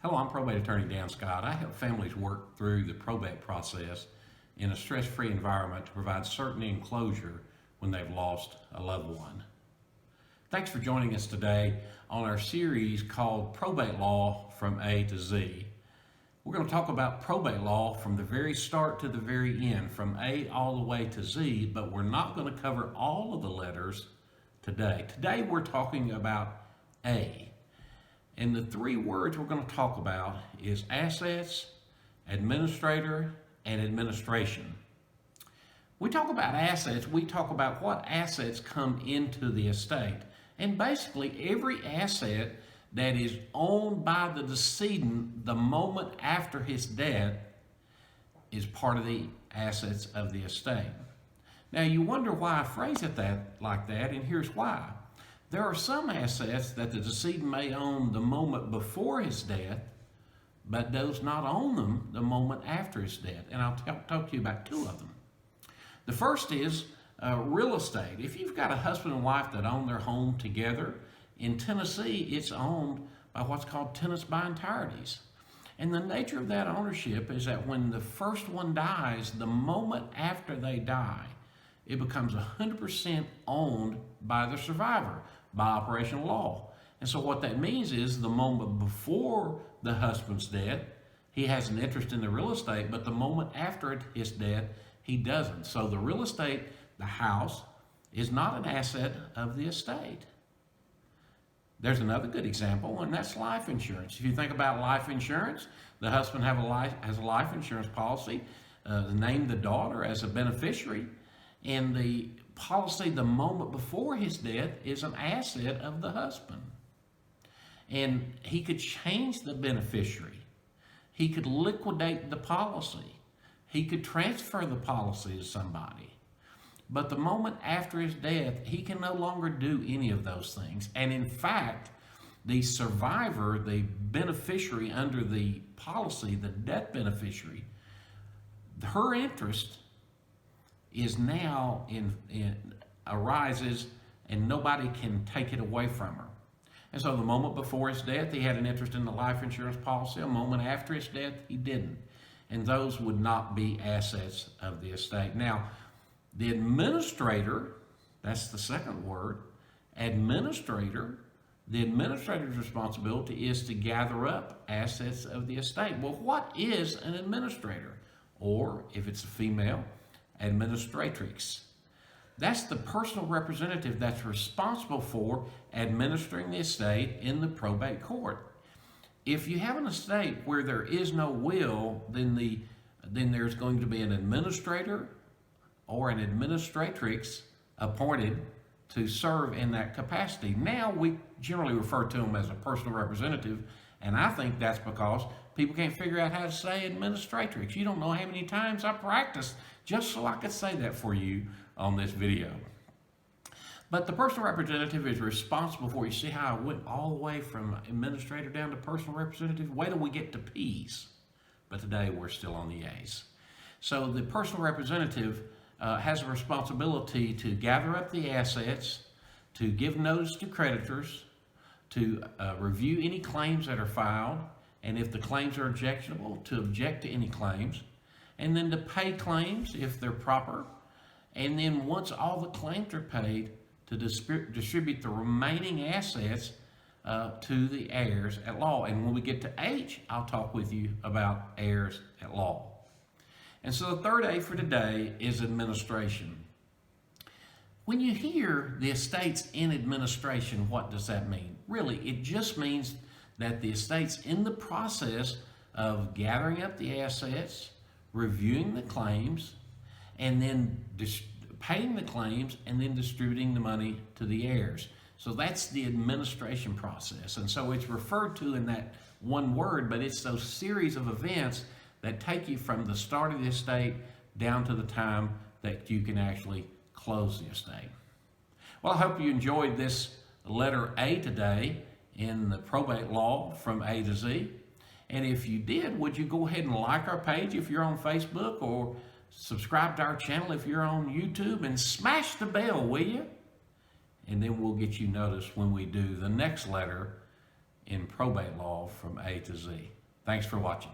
Hello, I'm probate attorney Dan Scott. I help families work through the probate process in a stress-free environment to provide certainty and closure when they've lost a loved one. Thanks for joining us today on our series called Probate Law from A to Z. We're going to talk about probate law from the very start to the very end, from A all the way to Z, but we're not going to cover all of the letters today. Today we're talking about A. And the three words we're going to talk about is assets, administrator, and administration. We talk about assets, we talk about what assets come into the estate. And basically every asset that is owned by the decedent the moment after his death is part of the assets of the estate. Now you wonder why I phrase it like that, and here's why. There are some assets that the decedent may own the moment before his death, but does not own them the moment after his death. And I'll talk to you about two of them. The first is real estate. If you've got a husband and wife that own their home together, in Tennessee, it's owned by what's called tenants by entireties. And the nature of that ownership is that when the first one dies, the moment after they die, it becomes 100% owned by the survivor by operation of law. And so what that means is the moment before the husband's death, he has an interest in the real estate, but the moment after his death, he doesn't. So the real estate, the house, is not an asset of the estate. There's another good example, and that's life insurance. If you think about life insurance, the husband has a life insurance policy, named the daughter as a beneficiary, and the policy the moment before his death is an asset of the husband. And he could change the beneficiary. He could liquidate the policy. He could transfer the policy to somebody. But the moment after his death, he can no longer do any of those things. And in fact, the survivor, the beneficiary under the policy, the death beneficiary, her interest is now arises, and nobody can take it away from her. And so the moment before his death, he had an interest in the life insurance policy. A moment after his death, he didn't. And those would not be assets of the estate. Now, the administrator, that's the second word, administrator, the administrator's responsibility is to gather up assets of the estate. Well, what is an administrator? Or, if it's a female, administratrix. That's the personal representative that's responsible for administering the estate in the probate court. If you have an estate where there is no will, then there's going to be an administrator or an administratrix appointed to serve in that capacity. Now we generally refer to them as a personal representative, and I think that's because people can't figure out how to say administratrix. You don't know how many times I practiced just so I could say that for you on this video. But the personal representative is responsible for, you see how I went all the way from administrator down to personal representative? Wait till we get to P's. But today we're still on the A's. So the personal representative has a responsibility to gather up the assets, to give notice to creditors, to review any claims that are filed, and if the claims are objectionable, to object to any claims, and then to pay claims if they're proper, and then once all the claims are paid, to distribute the remaining assets to the heirs at law. And when we get to H, I'll talk with you about heirs at law. And so the third A for today is administration. When you hear the estate's in administration, what does that mean? Really, it just means that the estate's in the process of gathering up the assets, reviewing the claims, and then paying the claims, and then distributing the money to the heirs. So that's the administration process. And so it's referred to in that one word, but it's those series of events that take you from the start of the estate down to the time that you can actually close the estate. Well, I hope you enjoyed this letter A today in the probate law from A to Z. And if you did, would you go ahead and like our page if you're on Facebook, or subscribe to our channel if you're on YouTube, and smash the bell, will you? And then we'll get you notice when we do the next letter in probate law from A to Z. Thanks for watching.